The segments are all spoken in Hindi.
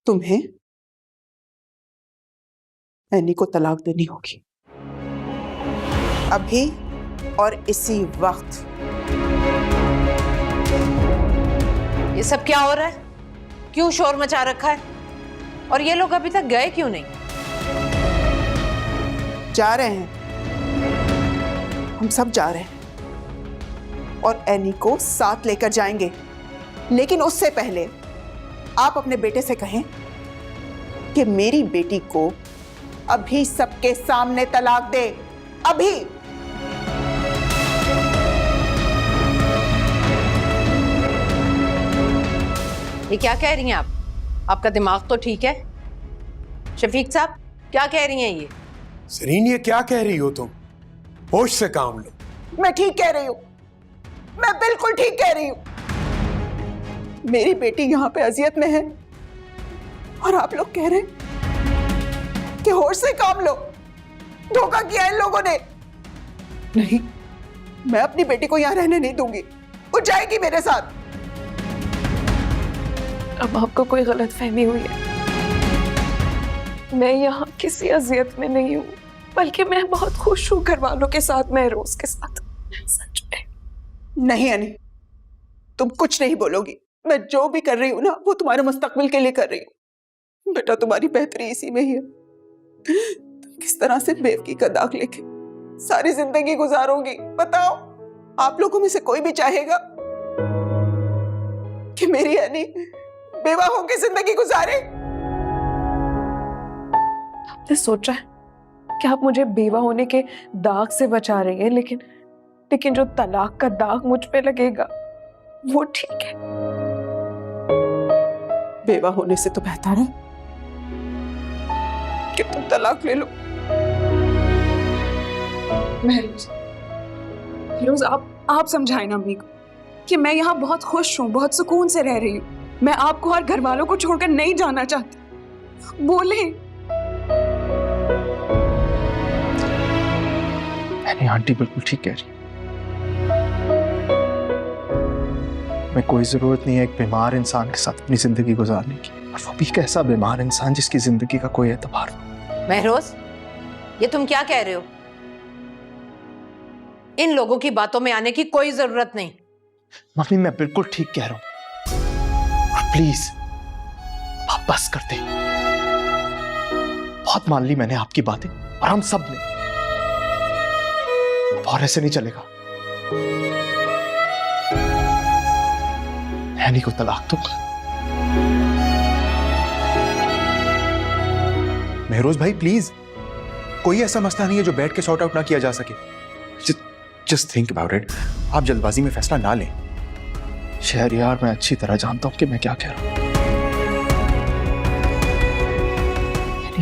तुम्हें एनी को तलाक देनी होगी, अभी और इसी वक्त। ये सब क्या हो रहा है? क्यों शोर मचा रखा है? और ये लोग अभी तक गए क्यों नहीं? जा रहे हैं, हम सब जा रहे हैं और एनी को साथ लेकर जाएंगे, लेकिन उससे पहले आप अपने बेटे से कहें कि मेरी बेटी को अभी सबके सामने तलाक दे, अभी। ये क्या कह रही हैं आप? आपका दिमाग तो ठीक है? शफीक साहब, क्या कह रही हैं ये? सरीन, ये क्या कह रही हो तुम? होश से काम लो। मैं ठीक कह रही हूं, मैं बिल्कुल ठीक कह रही हूं। मेरी बेटी यहां पे अजियत में है और आप लोग कह रहे हैं कि होश से काम लो। धोखा किया इन लोगों ने। नहीं, मैं अपनी बेटी को यहां रहने नहीं दूंगी, वो जाएगी मेरे साथ। अब आपको कोई गलतफहमी हुई है। मैं यहाँ किसी अजियत में नहीं हूँ, बल्कि मैं बहुत खुश हूँ घर वालों के साथ, महरोज के साथ। सच में। नहीं अनी, तुम कुछ नहीं बोलोगी। मैं जो भी कर रही हूँ ना, वो तुम्हारे मुस्तकबिल के लिए कर रही हूँ। बेटा, तुम्हारी बेहतरी इसी में ही है। तुम किस तरह से बेवकी का दाग लेके सारी जिंदगी गुजारोगी? बताओ, आप लोगों में से कोई भी चाहेगा कि मेरी अनी बेवा होकर जिंदगी गुजारे? आपने सोचा है कि आप मुझे बेवा होने के दाग से बचा रही हैं, लेकिन जो तलाक का दाग मुझ पे लगेगा वो ठीक है। बेवा होने से तो बेहतर है कि तुम तलाक ले लो। महरोज, आप समझाएं ना अम्मी को कि मैं यहाँ बहुत खुश हूँ, बहुत सुकून से रह रही हूँ। मैं आपको और घर वालों को छोड़कर नहीं जाना चाहती। बोले। आंटी बिल्कुल ठीक कह रही। मैं कोई जरूरत नहीं है एक बीमार इंसान के साथ अपनी जिंदगी गुजारने की, और वो भी एक ऐसा बीमार इंसान जिसकी जिंदगी का कोई एतबार नहीं। महरोज, ये तुम क्या कह रहे हो? इन लोगों की बातों में आने की कोई जरूरत नहीं। मम्मी, मैं बिल्कुल ठीक कह रहा हूं। प्लीज आप बस कर दे। बहुत मान ली मैंने आपकी बातें, और हम सब ने। और ऐसे नहीं चलेगा। एनी को तलाक दूंगा। महरोज भाई प्लीज, कोई ऐसा मसला नहीं है जो बैठ के सॉर्ट आउट ना किया जा सके। Just think about it. आप जल्दबाजी में फैसला ना लें। शहरयार, मैं अच्छी तरह जानता हूं कि मैं क्या कह रहा हूं।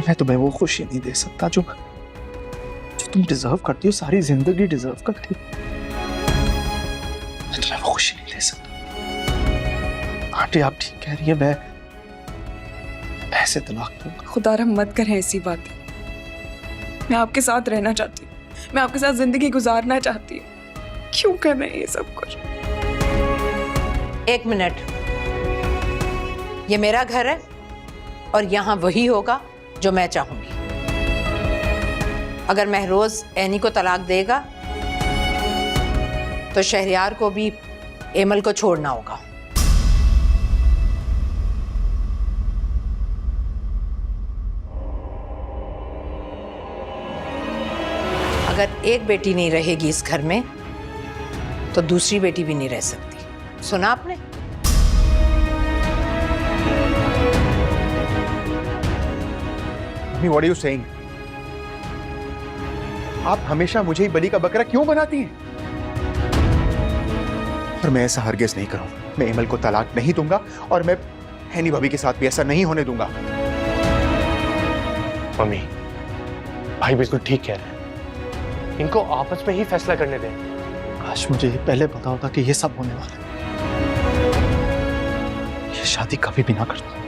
मैं तुम्हें वो खुशी नहीं दे सकता जो तुम डिजर्व करती हो, सारी जिंदगी डिजर्व करती हो। मैं तुम्हें वो खुशी नहीं दे सकता। आंटी, आप ठीक कह रही है। मैं ऐसे तलाक दूंगा। खुदा रहम मत करें ऐसी बातें। मैं आपके साथ रहना चाहती हूँ, मैं आपके साथ जिंदगी गुजारना चाहती हूँ। क्यों कर रहे हैं ये सब कुछ? एक मिनट, ये मेरा घर है और यहाँ वही होगा जो मैं चाहूंगी। अगर महरोज एनी को तलाक देगा तो शहरयार को भी एमल को छोड़ना होगा। अगर एक बेटी नहीं रहेगी इस घर में तो दूसरी बेटी भी नहीं रह सकती। सुना आपने? What are you saying? आप हमेशा मुझे ही बलि का बकरा क्यों बनाती हैं? और मैं ऐसा हरगिज़ नहीं करूंगा। मैं एमल को तलाक नहीं दूंगा और मैं हैनी भाभी के साथ भी ऐसा नहीं होने दूंगा। मम्मी, भाई बिल्कुल ठीक कह रहे हैं। इनको आपस में ही फैसला करने दें। काश मुझे ये पहले पता होता कि ये सब होने वाला है। ये शादी कभी भी ना करता।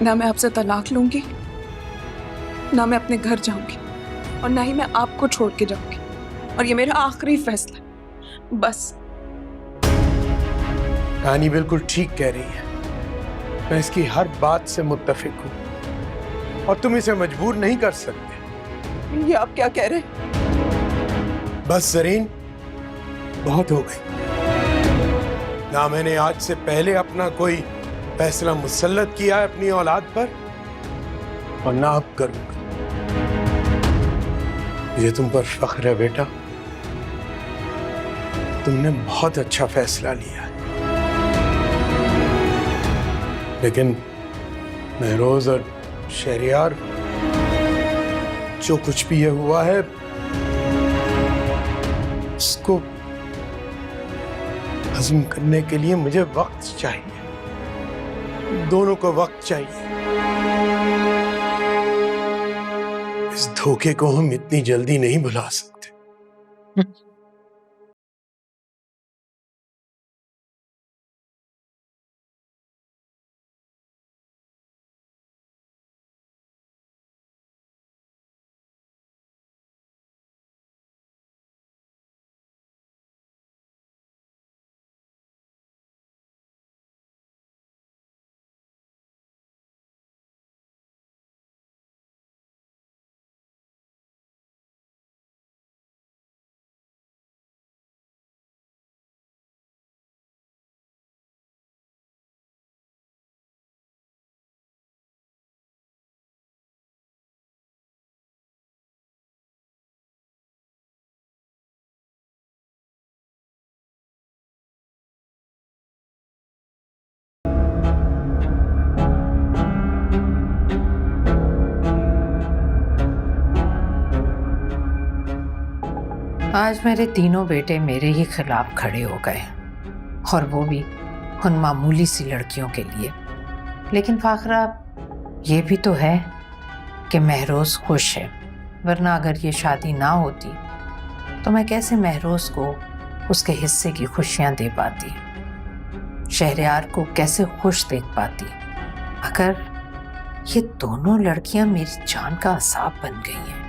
ना मैं आपसे तलाक लूंगी, ना मैं अपने घर जाऊंगी, और ना ही मैं आपको छोड़ के जाऊंगी। और ये मेरा आखिरी फैसला है, बस। रानी बिल्कुल ठीक कह रही है। मैं इसकी हर बात से मुत्तफिक हूं और तुम इसे मजबूर नहीं कर सकते। ये आप क्या कह रहे हैं? बस जरीन, बहुत हो गई। ना मैंने आज से पहले अपना कोई फैसला मुसल्लत किया है अपनी औलाद पर और ना अब करूंगा। मुझे तुम पर फख्र है बेटा, तुमने बहुत अच्छा फैसला लिया है। लेकिन महरोज और शहरियार, जो कुछ भी ये हुआ है उसको हजम करने के लिए मुझे वक्त चाहिए, दोनों को वक्त चाहिए। इस धोखे को हम इतनी जल्दी नहीं भुला सकते। आज मेरे तीनों बेटे मेरे ही खिलाफ खड़े हो गए, और वो भी उन मामूली सी लड़कियों के लिए। लेकिन फाखरा, ये भी तो है कि महरोज खुश है, वरना अगर ये शादी ना होती तो मैं कैसे महरोज को उसके हिस्से की खुशियां दे पाती, शहरयार को कैसे खुश देख पाती। अगर ये दोनों लड़कियां मेरी जान का असाब बन गई हैं,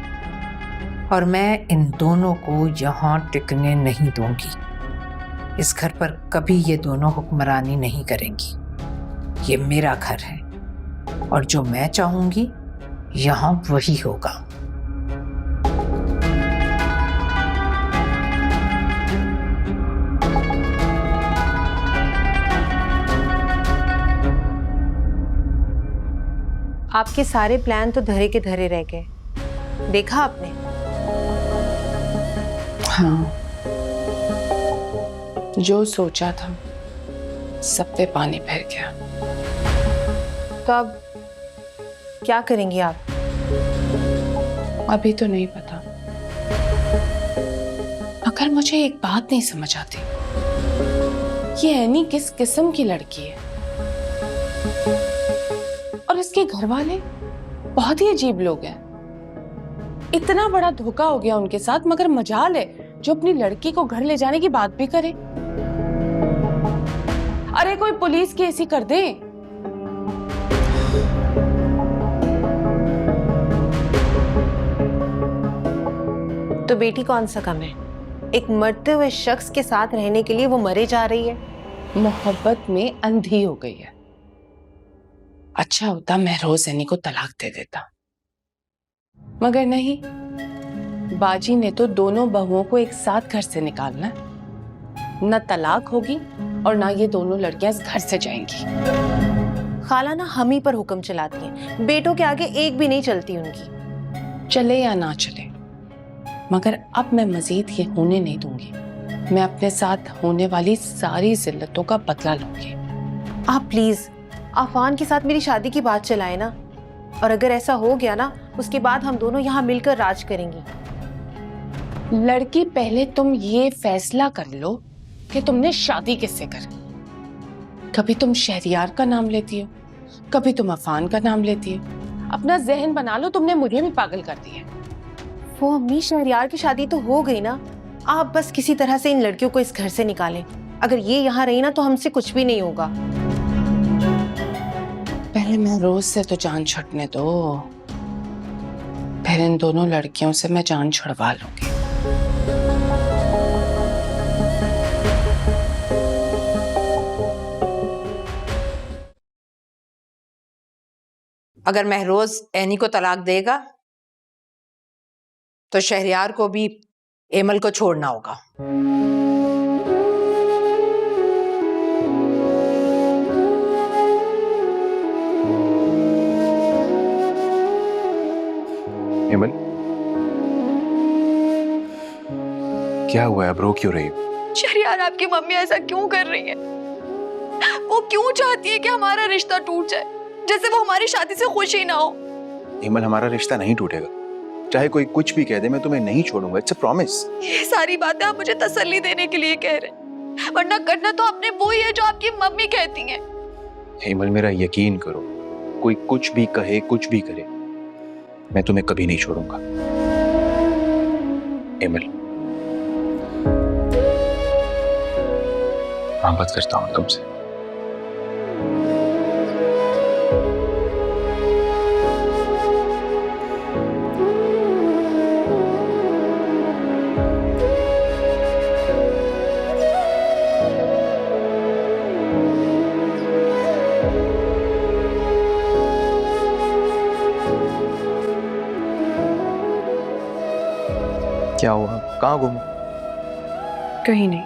और मैं इन दोनों को यहाँ टिकने नहीं दूंगी। इस घर पर कभी ये दोनों हुक्मरानी नहीं करेंगी। ये मेरा घर है और जो मैं चाहूंगी यहाँ वही होगा। आपके सारे प्लान तो धरे के धरे रह गए, देखा आपने? हाँ, जो सोचा था सब पे पानी फिर गया। तो अब क्या करेंगी आप? अभी तो नहीं पता, मगर मुझे एक बात नहीं समझ आती, ये ऐनी किस किस्म की लड़की है और इसके घर वाले बहुत ही अजीब लोग हैं। इतना बड़ा धोखा हो गया उनके साथ, मगर मजाल है जो अपनी लड़की को घर ले जाने की बात भी करे। अरे कोई पुलिस केस ही कर दे। तो बेटी कौन सा कम है? एक मरते हुए शख्स के साथ रहने के लिए वो मरे जा रही है। मोहब्बत में अंधी हो गई है। अच्छा होता महरोज ऐनी को तलाक दे देता, मगर नहीं, बाजी ने तो दोनों बहुओं को एक साथ घर से निकालना है। न तलाक होगी और ना ये दोनों लड़कियां इस घर से जाएंगी। खाला ना हम ही पर हुक्म चलाती हैं, बेटों के आगे एक भी नहीं चलती उनकी। चले या ना चले, मगर अब मैं मजीद ये होने नहीं दूंगी। मैं अपने साथ होने वाली सारी जिल्लतों का बदला लूंगी। आप प्लीज आफान के साथ मेरी शादी की बात चलाए ना, और अगर ऐसा हो गया ना, उसके बाद हम दोनों यहाँ मिलकर राज करेंगी। लड़की, पहले तुम ये फैसला कर लो कि तुमने शादी किससे कर। कभी तुम शहरियार का नाम लेती हो, कभी तुम अफान का नाम लेती हो। अपना जहन बना लो, तुमने मुझे भी पागल कर दिया। वो अम्मी, शहरियार की शादी तो हो गई ना, आप बस किसी तरह से इन लड़कियों को इस घर से निकालें। अगर ये यहाँ रही ना तो हमसे कुछ भी नहीं होगा। पहले मैं रोज से तो जान छुटने दो, फिर इन दोनों लड़कियों से मैं जान छुड़वा लूंगी। अगर महरोज एनी को तलाक देगा तो शहरयार को भी एमल को छोड़ना होगा। एमल, क्या हुआ है? अब रो क्यों रही हो? शहरयार, आपकी मम्मी ऐसा क्यों कर रही है? वो क्यों चाहती है कि हमारा रिश्ता टूट जाए, जैसे वो हमारी शादी से खुश ही ना हो? एमल, हमारा रिश्ता नहीं टूटेगा, चाहे कोई कुछ भी कह दे, मैं तुम्हें नहीं छोड़ूंगा। It's a promise. ये सारी बातें आप मुझे तसल्ली देने के लिए कह रहे हैं, वरना करना तो आपने वो ही है जो आपकी मम्मी कहती हैं। एमल, मेरा यकीन करो, कोई कुछ भी कहे, कुछ भी करे, मैं तुम्हें कभी नहीं छोड़ूंगा। एमल, मोहब्बत करता हूं तुमसे। क्या हुआ? कहाँ घूमो? कहीं नहीं।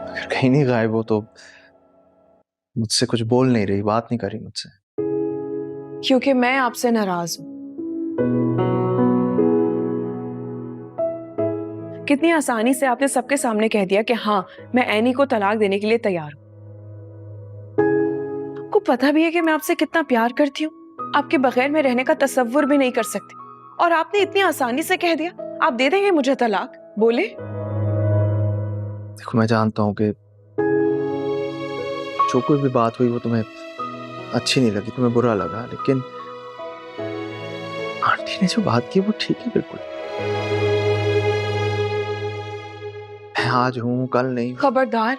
अगर कहीं नहीं गायब हो तो मुझसे कुछ बोल नहीं रही, बात नहीं करी मुझसे। क्योंकि मैं आपसे नाराज हूं। कितनी आसानी से आपने सबके सामने कह दिया कि हाँ, मैं एनी को तलाक देने के लिए तैयार हूं। आपको पता भी है कि मैं आपसे कितना प्यार करती हूँ, आपके बगैर मैं रहने का तसव्वुर भी नहीं कर सकती, और आपने इतनी आसानी से कह दिया आप दे देंगे मुझे तलाक। बोले। देखो, मैं जानता हूँ कि जो कोई भी बात हुई वो तुम्हें अच्छी नहीं लगी, तुम्हें बुरा लगा, लेकिन आंटी ने जो बात की वो ठीक है बिल्कुल। मैं आज हूँ, कल नहीं। खबरदार,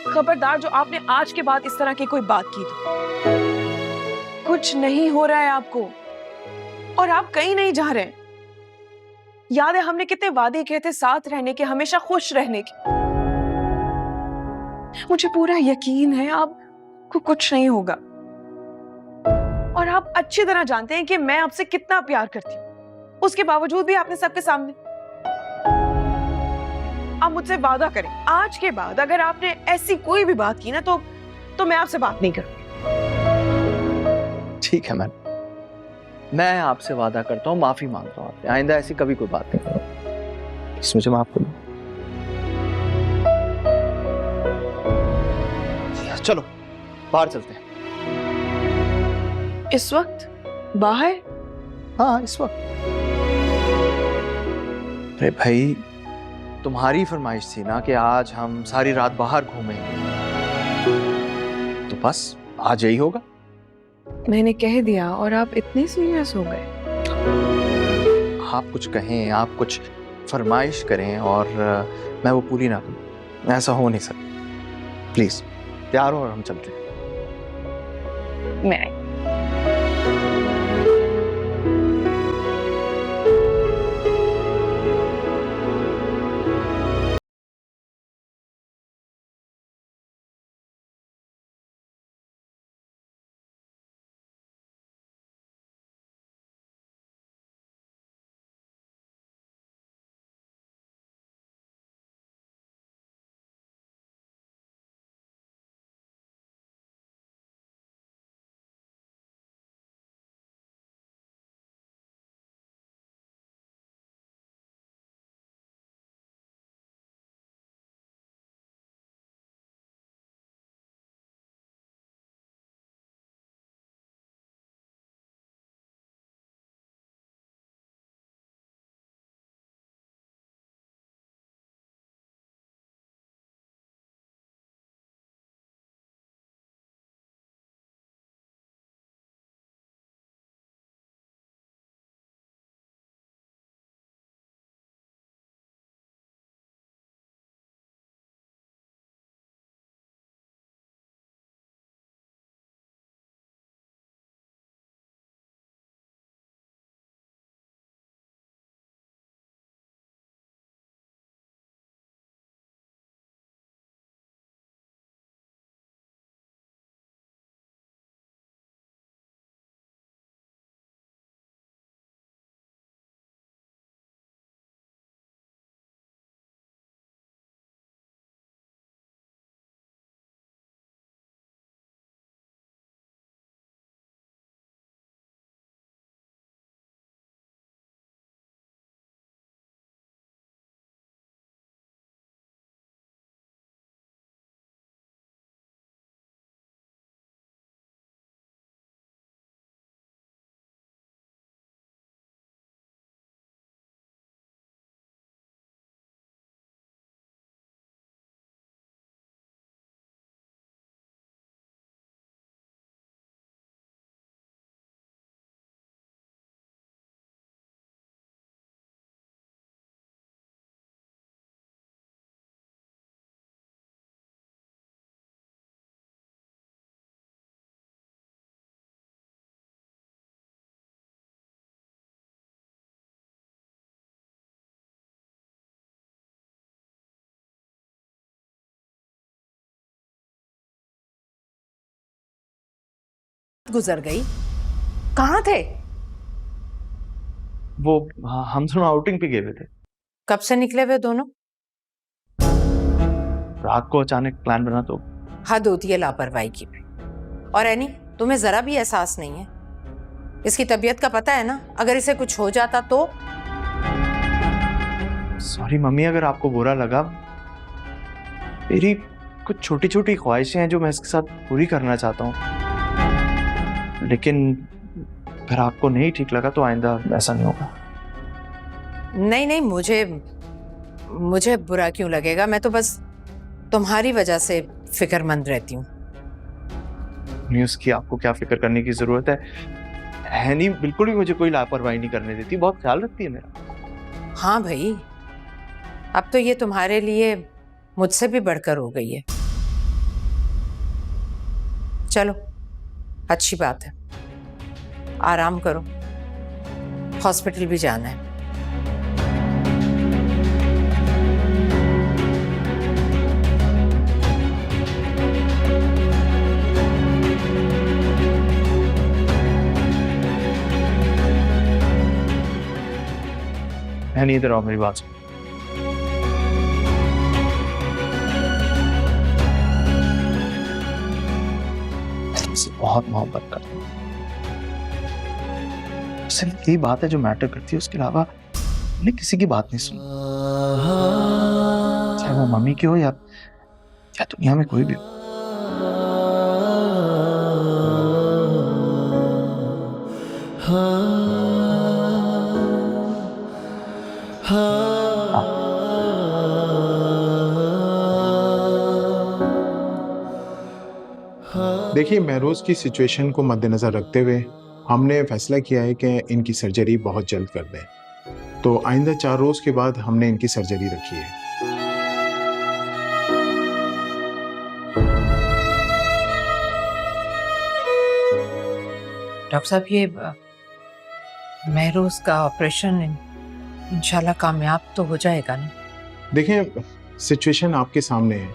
खबरदार, जो आपने आज के बाद इस तरह की कोई बात की तो। कुछ नहीं हो रहा है आपको, और आप कहीं नहीं जा रहे। याद है हमने कितने वादे किए थे साथ रहने के, हमेशा खुश रहने के। मुझे पूरा यकीन है आपको कुछ नहीं होगा, और आप अच्छी तरह जानते हैं कि मैं आपसे कितना प्यार करती हूँ। उसके बावजूद भी आपने सबके सामने, आप मुझसे वादा करें आज के बाद अगर आपने ऐसी कोई भी बात की ना तो मैं आपसे बात नहीं करूंगी। ठीक है मैं आपसे वादा करता हूँ, माफी मांगता हूँ आपसे, आइंदा ऐसी कभी कोई बात नहीं करूंगा। इस मुझे माफ करो। चलो बाहर चलते हैं। इस वक्त बाहर? हाँ, इस वक्त। अरे भाई, तुम्हारी फरमाइश थी ना कि आज हम सारी रात बाहर घूमेंगे, तो बस आज यही होगा। मैंने कह दिया और आप इतने सीरियस हो गए। आप कुछ कहें, आप कुछ फरमाइश करें और मैं वो पूरी ना करूं, ऐसा हो नहीं सकता। प्लीज तैयार हो और हम चलते हैं। मैं गुजर गई। कहाँ थे? वो हम दोनों आउटिंग पे गए हुए थे। कब से निकले हुए दोनों? रात को अचानक प्लान बना तो। हद होती है लापरवाही की। और एनी, तुम्हें जरा भी एहसास नहीं है? इसकी तबीयत का पता है ना? अगर इसे कुछ हो जाता तो? सॉरी मम्मी, अगर आपको बुरा लगा, मेरी कुछ छोटी छोटी ख्वाहिशें हैं जो मैं इसके साथ पूरी करना चाहता हूँ, लेकिन अगर आपको नहीं ठीक लगा तो आइंदा ऐसा नहीं होगा। नहीं नहीं, मुझे बुरा क्यों लगेगा? मैं तो बस तुम्हारी वजह से फिक्रमंद रहती हूँ। नहीं, उसकी आपको क्या फिक्र करने की जरूरत है नहीं, बिल्कुल भी मुझे कोई लापरवाही नहीं करने देती, बहुत ख्याल रखती है मेरा। हाँ भाई, अब तो ये तुम्हारे लिए मुझसे भी बढ़कर हो गई है। चलो, अच्छी बात है, आराम करो, हॉस्पिटल भी जाना है। नहीं, इधर आओ, मेरी बात सुनो। तुमसे बहुत मोहब्बत करता हूँ, सिर्फ यही बात है जो मैटर करती है, उसके अलावा मैंने किसी की बात नहीं सुनी, चाहे वो मम्मी की हो या दुनिया में कोई भी हो। देखिए, महरोज की सिचुएशन को मद्देनजर रखते हुए हमने फैसला किया है कि इनकी सर्जरी बहुत जल्द कर दें। तो आइंदा 4 रोज के बाद हमने इनकी सर्जरी रखी है। डॉक्टर साहब, ये महरोज का ऑपरेशन इंशाल्लाह कामयाब तो हो जाएगा ना? देखें, सिचुएशन आपके सामने है,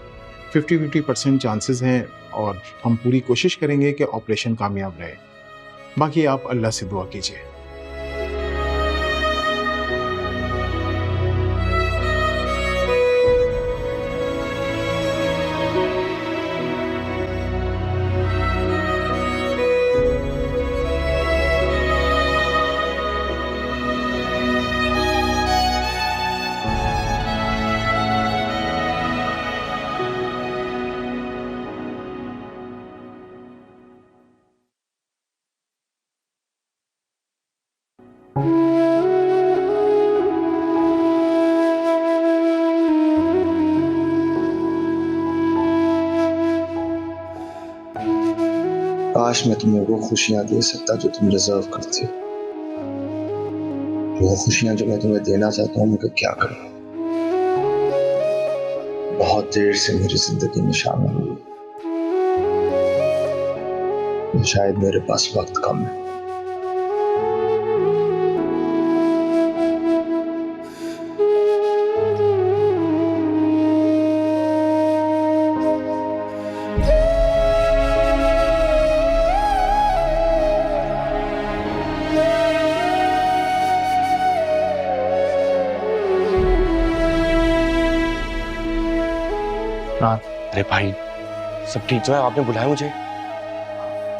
50-50% चांसेस हैं और हम पूरी कोशिश करेंगे कि ऑपरेशन कामयाब रहे। बाकी आप अल्लाह से दुआ कीजिए। काश मैं तुम्हें वो खुशियां दे सकता जो तुम डिजर्व करती हो। वो खुशियां जो मैं तुम्हें देना चाहता हूँ, मगर क्या करूं, बहुत देर से मेरी जिंदगी में शामिल हुई। शायद मेरे पास वक्त कम है। अरे भाई, सब ठीक तो है? आपने बुलाया मुझे?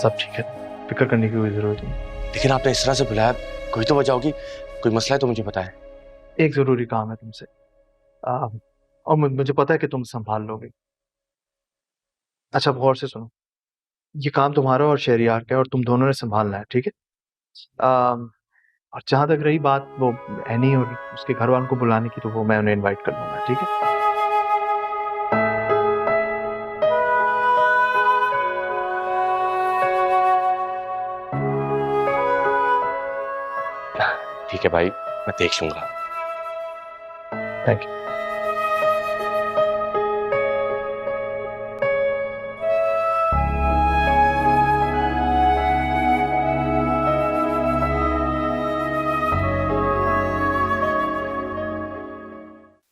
सब ठीक है, फिक्र करने की कोई जरूरत नहीं। लेकिन आपने इस तरह से बुलाया, कोई तो वजह होगी, कोई मसला है तो मुझे बताएं। एक जरूरी काम है तुमसे, और मुझे पता है कि तुम संभाल लोगे। अच्छा, गौर से सुनो, ये काम तुम्हारा और शहरियार का है और तुम दोनों ने संभालना है, ठीक है? और जहां तक रही बात वो एनी और उसके घर वालों को बुलाने की, तो वो मैं उन्हें इनवाइट कर लूंगा, ठीक है? ठीक है भाई, मैं देख लूंगा। Thank you.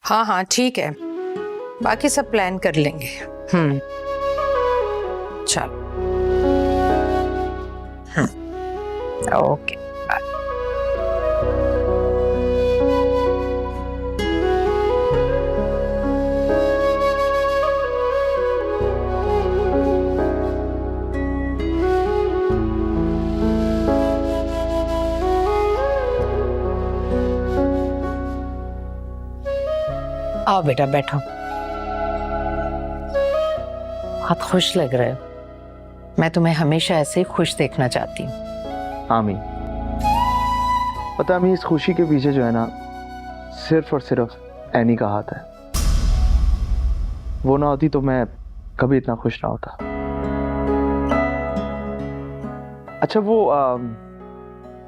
हाँ हाँ ठीक है, बाकी सब प्लान कर लेंगे। चलो। ओके। आओ बेटा बैठो। बहुत खुश लग रहे हो। मैं तुम्हें हमेशा ऐसे ही खुश देखना चाहती हूँ। आमीन। पता है इस खुशी के पीछे जो है ना, सिर्फ और सिर्फ एनी का हाथ है। वो ना होती तो मैं कभी इतना खुश ना होता। अच्छा वो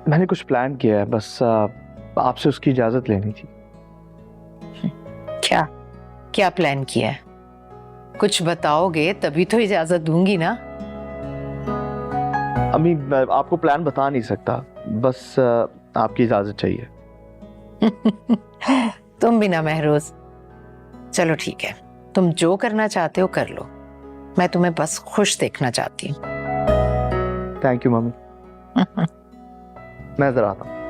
मैंने कुछ प्लान किया है, बस आपसे उसकी इजाजत लेनी थी। क्या क्या प्लान किया है? कुछ बताओगे तभी तो इजाजत दूंगी ना। अम्मी मैं आपको प्लान बता नहीं सकता, बस आपकी इजाजत चाहिए। तुम भी ना महरोज। चलो ठीक है, तुम जो करना चाहते हो कर लो। मैं तुम्हें बस खुश देखना चाहती हूँ। Thank you mummy. मैं जरा आता हूँ।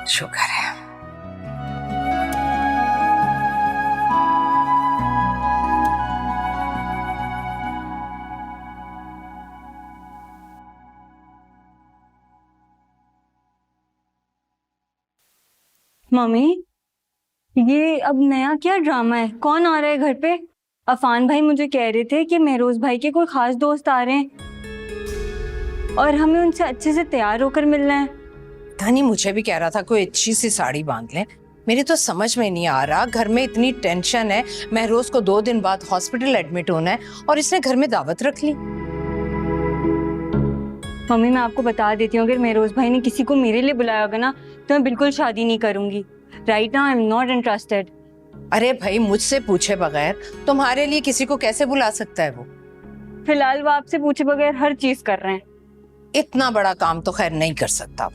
शुक्र है। मम्मी ये अब नया क्या ड्रामा है? कौन आ रहा है घर पे? अफान भाई मुझे कह रहे थे कि महरोज भाई के कोई खास दोस्त आ रहे हैं और हमें उनसे अच्छे से तैयार होकर मिलना है। धनी मुझे भी कह रहा था कोई अच्छी सी साड़ी बांध ले। मेरी तो समझ में नहीं आ रहा, घर में इतनी टेंशन है। महरोज को 2 दिन बाद हॉस्पिटल एडमिट होना है और इसने घर में दावत रख ली। मम्मी मैं आपको बता देती हूँ, अगर महरोज भाई ने किसी को मेरे लिए बुलाया होगा ना तो मैं बिल्कुल शादी नहीं करूंगी। Right now I am not interested. अरे भाई मुझसे पूछे बगैर तुम्हारे लिए किसी को कैसे बुला सकता है वो? फिलहाल वो आपसे पूछे बगैर हर चीज कर रहे हैं। इतना बड़ा काम तो खैर नहीं कर सकता।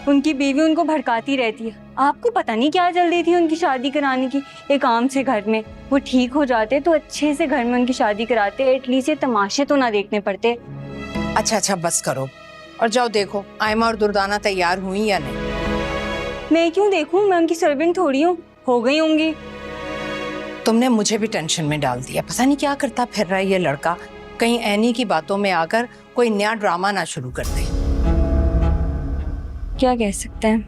उनकी बीवी उनको भड़काती रहती है। आपको पता नहीं क्या जल्दी थी उनकी शादी कराने की। एक आम से घर में वो ठीक हो जाते तो अच्छे से घर में उनकी शादी कराते, एटलीस्ट ये तमाशे तो ना देखने पड़ते। अच्छा बस करो और जाओ देखो आयमा और दुर्दाना तैयार हुई या नहीं। मैं क्यों देखूं? मैं उनकी सर्वेंट थोड़ी हूँ, हो गई होंगी। तुमने मुझे भी टेंशन में डाल दिया। पता नहीं क्या करता फिर रहा है ये लड़का। कहीं एनी की बातों में आकर कोई नया ड्रामा ना शुरू कर दे। क्या कह सकते हैं?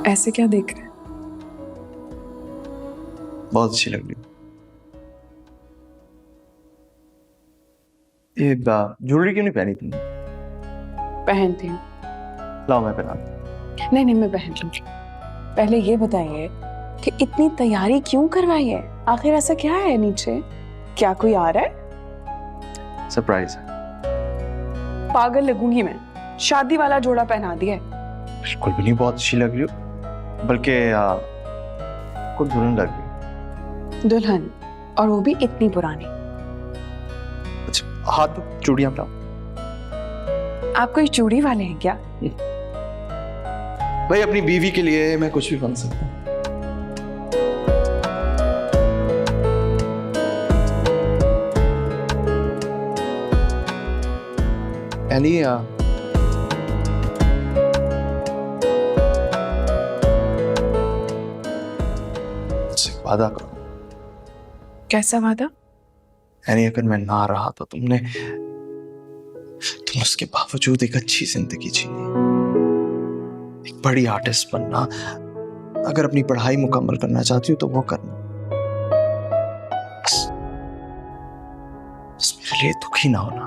ऐसे क्या देख रहे हैं? बहुत अच्छी लग रही। ये ज्वेलरी क्यों नहीं पहनी तुमने? पहनती हूँ। लाओ मैं पहना। नहीं मैं पहन लूंगी। पहले ये बताइए कि इतनी तैयारी क्यों करवाई है? आखिर ऐसा क्या है नीचे? क्या कोई आ रहा है? सरप्राइज है। पागल लगूंगी मैं। शादी वाला जोड़ा पहना दिया है। बिल्कुल भी नहीं, बहुत अच्छी लग रही हो। बल्कि कुछ दुल्हन लग रही। दुल्हन, और वो भी इतनी पुरानी। अच्छा हाथ चूड़ियां लाओ। आप कोई चूड़ी वाले हैं क्या? भाई अपनी बीवी के लिए मैं कुछ भी बन सकता हूँ। एनी वादा करो। कैसा वादा? यानी अगर मैं ना रहा तो तुम उसके बावजूद एक अच्छी जिंदगी जीनी, एक बड़ी आर्टिस्ट बनना, अगर अपनी पढ़ाई मुकम्मल करना चाहती हो तो वो करना। लिए दुखी ना होना।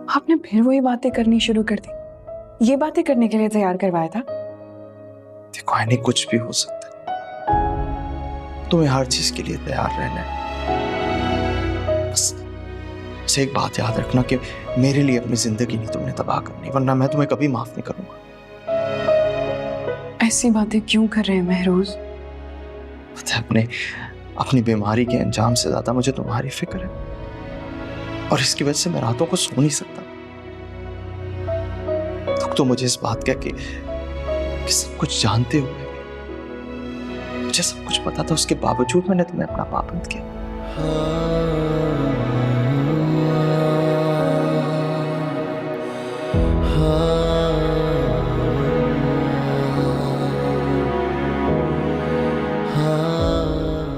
आपने फिर वही बातें करनी शुरू कर दी। ये बातें करने के लिए तैयार करवाया था? देखो आईने, कुछ भी हो सकता है, तुम्हें हर चीज के लिए तैयार रहना है। बस एक बात याद रखना कि मेरे लिए अपनी जिंदगी नहीं तुमने तबाह करनी, वरना मैं तुम्हें कभी माफ नहीं करूंगा। ऐसी बातें क्यों कर रहे हैं महरोज? पता है, अपनी बीमारी के अंजाम से ज्यादा मुझे तुम्हारी फिक्र है, और इसकी वजह से मैं रातों को सो नहीं सकता। तो मुझे इस बात का कि सब कुछ जानते हुए, मुझे सब कुछ पता था, उसके बावजूद मैंने तुम्हें अपना पाबंद किया।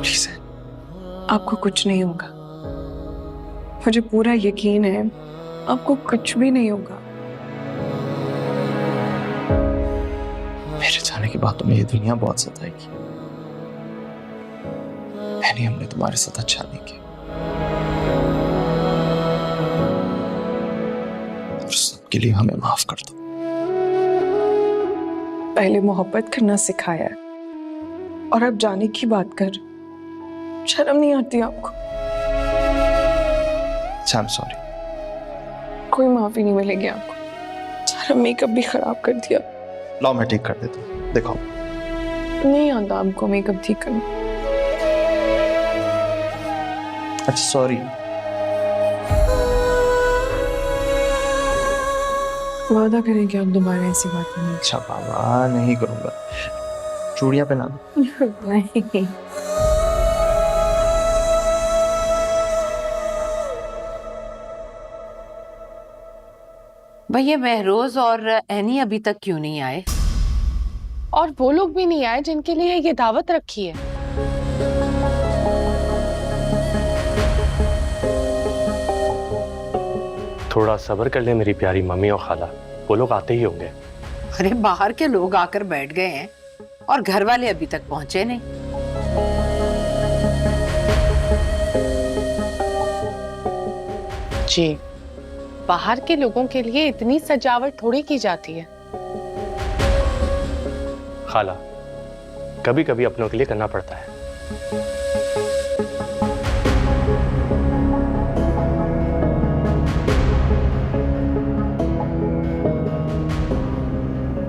प्लीज, आपको कुछ नहीं होगा, मुझे पूरा यकीन है आपको कुछ भी नहीं होगा। मेरे जाने के बाद तुम्हें ये दुनिया बहुत सताएगी। मैंने हमने तुम्हारे साथ अच्छा नहीं किया, और सबके लिए हमें माफ कर दो। पहले मोहब्बत करना सिखाया है और अब जाने की बात कर। शर्म नहीं आती आपको? I am sorry. कोई माफी नहीं मिलेगी आपको। सारा मेकअप भी खराब कर दिया। लाओ मैं ठीक कर देता हूँ, देखो। नहीं आता आपको मेकअप ठीक करना। अच्छा सॉरी। वादा करें कि आप दोबारा ऐसी बात नहीं। अच्छा बाबा, नहीं करूंगा। चूड़ियां पहना दो। नहीं। भैया महरोज और एनी अभी तक क्यों नहीं आए? और वो लोग भी नहीं आए जिनके लिए ये दावत रखी है। थोड़ा सब्र कर ले मेरी प्यारी मम्मी और खाला, वो लोग आते ही होंगे। अरे बाहर के लोग आकर बैठ गए हैं और घर वाले अभी तक पहुंचे नहीं। जी, बाहर के लोगों के लिए इतनी सजावट थोड़ी की जाती है। खाला, कभी कभी अपनों के लिए करना पड़ता है।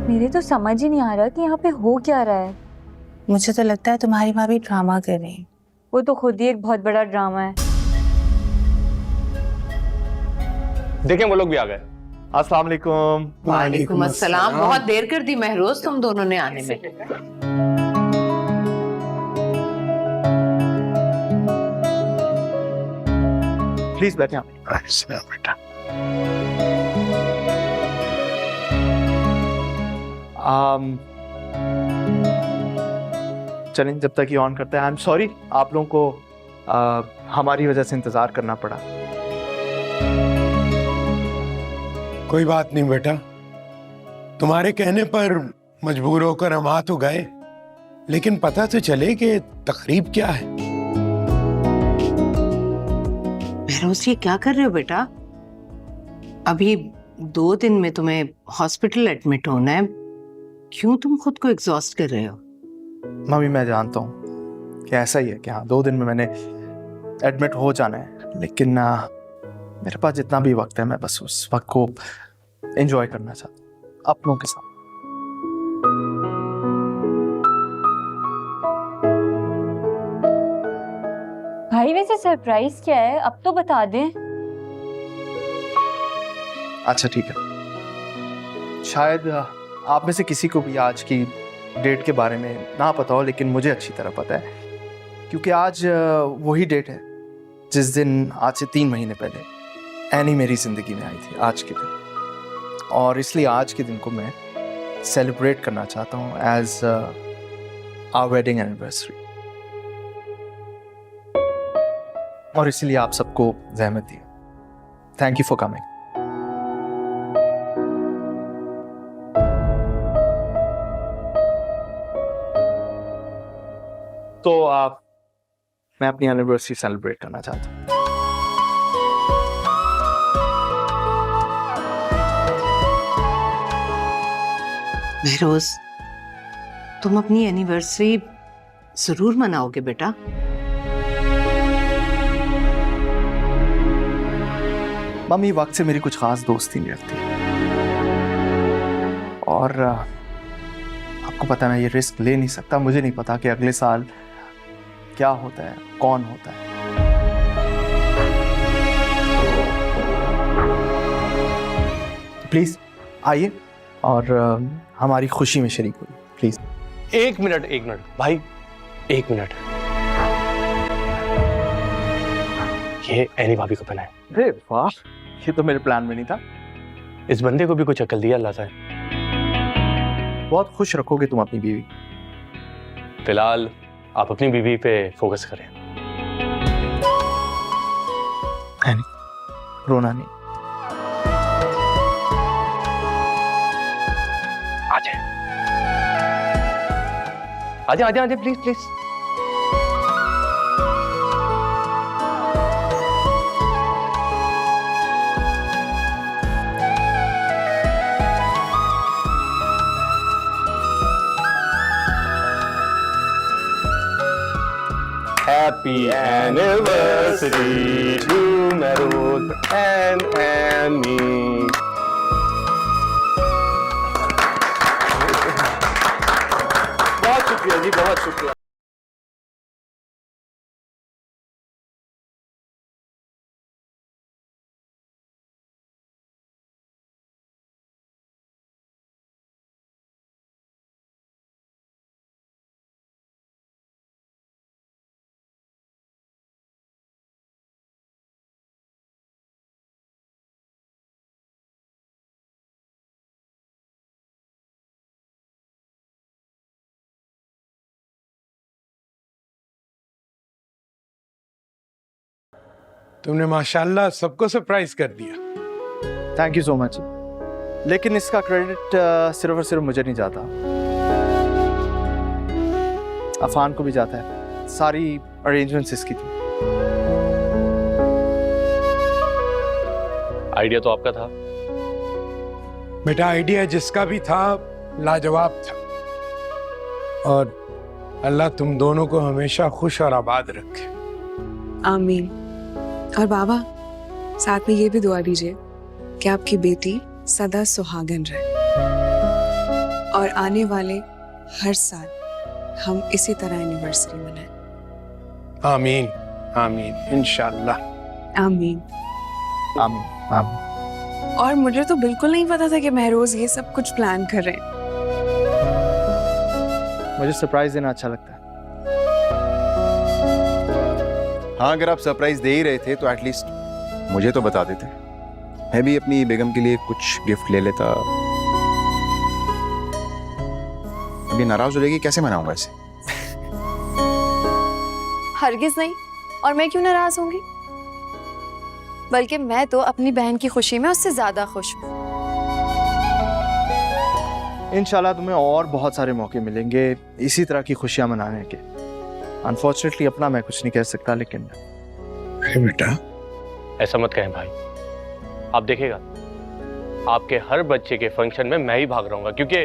मेरे तो समझ ही नहीं आ रहा कि यहाँ पे हो क्या रहा है। मुझे तो लगता है तुम्हारी भाभी ड्रामा कर रही है। वो तो खुद ही एक बहुत बड़ा ड्रामा है। देखें वो लोग भी आ गए। अस्सलाम वालेकुम। वालेकुम अस्सलाम। बहुत देर कर दी महरोज तुम दोनों ने आने में। प्लीज बैठे आप। बेटा चलें, जब तक ये ऑन करते हैं। आई एम सॉरी आप लोगों को हमारी वजह से इंतजार करना पड़ा। कोई बात नहीं बेटा, तुम्हारे कहने पर मजबूर होकर हम आ तो गए, लेकिन पता तो चले कि तकरीब क्या है। महरोज ये क्या कर रहे हो बेटा? अभी 2 दिन में तुम्हें हॉस्पिटल एडमिट होना है, क्यों तुम खुद को एग्जॉस्ट कर रहे हो? मम्मी मैं जानता हूँ कि ऐसा ही है कि हाँ 2 दिन में मैंने एडमिट हो जाना है, लेकिन मेरे पास जितना भी वक्त है मैं बस उस वक्त को एंजॉय करना चाहता हूँ अपनों के साथ। भाई वैसे सरप्राइज क्या है, अब तो बता दें। अच्छा ठीक है, शायद आप में से किसी को भी आज की डेट के बारे में ना पता हो, लेकिन मुझे अच्छी तरह पता है, क्योंकि आज वही डेट है जिस दिन आज से 3 महीने पहले एनी मेरी जिंदगी में आई थी, आज के दिन। और इसलिए आज के दिन को मैं सेलिब्रेट करना चाहता हूँ एज आवर वेडिंग एनिवर्सरी, और इसलिए आप सबको ज़हमत दी। Thank you for coming. तो मैं अपनी एनिवर्सरी सेलिब्रेट करना चाहता हूँ। महरोज, तुम अपनी एनिवर्सरी जरूर मनाओगे बेटा। मम्मी, वक्त से मेरी कुछ खास दोस्ती नहीं रखती, और आपको पता है मैं ये रिस्क ले नहीं सकता। मुझे नहीं पता कि अगले साल क्या होता है, कौन होता है। प्लीज आइए और हमारी खुशी में शरीक होइए प्लीज। एक मिनट भाई, एक मिनट। ये एनी भाभी को पहनाए। अरे वाह, ये तो मेरे प्लान में नहीं था। इस बंदे को भी कुछ अकल दिया अल्लाह साहब। बहुत खुश रखोगे तुम अपनी बीवी। फिलहाल आप अपनी बीवी पे फोकस करें। है नहीं, रोना नहीं। आजा please please. Happy anniversary to Mehroz and me. बहुत शुक्रिया जी, बहुत शुक्रिया। तुमने माशाल्लाह सबको सरप्राइज कर दिया। Thank you so much. लेकिन इसका क्रेडिट सिर्फ और सिर्फ मुझे नहीं जाता, अफान को भी जाता है। सारी अरेंजमेंट्स इसकी थी। आइडिया तो आपका था बेटा, आइडिया जिसका भी था लाजवाब था, और अल्लाह तुम दोनों को हमेशा खुश और आबाद रखे। आमीन। और बाबा, साथ में ये भी दुआ दीजिए कि आपकी बेटी सदा सुहागन रहे और आने वाले हर साल हम इसी तरह एनिवर्सरी मनाएं। आमीन आमीन इंशाल्लाह। आमीन आमीन आमीन। और मुझे तो बिल्कुल नहीं पता था कि महरोज ये सब कुछ प्लान कर रहे हैं। मुझे सरप्राइज देना अच्छा लगता है। हाँ, अगर आप सरप्राइज दे ही रहे थे तो एटलीस्ट मुझे तो बता देते। मैं भी अपनी बेगम के लिए कुछ गिफ्ट ले लेता। अभी नाराज हो जाएगी, कैसे मनाऊंगा इसे? हरगिज नहीं, और मैं क्यों नाराज होंगी? बल्कि मैं तो अपनी बहन की खुशी में उससे ज्यादा खुश हूँ। इंशाल्लाह तुम्हें और बहुत सारे मौके मिलेंगे इसी तरह की खुशियां मनाने के। अनफॉर्चुनेटली अपना मैं कुछ नहीं कह सकता, लेकिन बेटा ऐसा मत कहें भाई। आप देखिएगा, आपके हर बच्चे के फंक्शन में मैं ही भाग रहूंगा, क्योंकि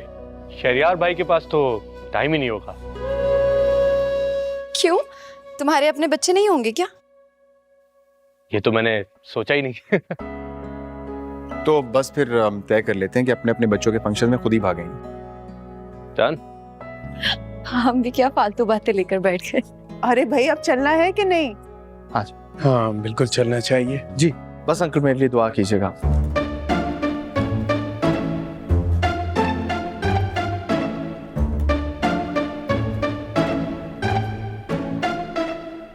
शहरियार भाई के पास तो टाइम ही नहीं होगा। क्यों, तुम्हारे अपने बच्चे नहीं होंगे क्या? ये तो मैंने सोचा ही नहीं। तो बस फिर हम तय कर लेते हैं कि अपने अपने बच्चों के फंक्शन में खुद ही भागेंगे। जान, हम भी क्या फालतू बातें लेकर बैठ गए। अरे भाई, अब चलना है कि नहीं? आज हाँ बिल्कुल चलना चाहिए। जी, बस अंकल मेरे लिए दुआ कीजिएगा।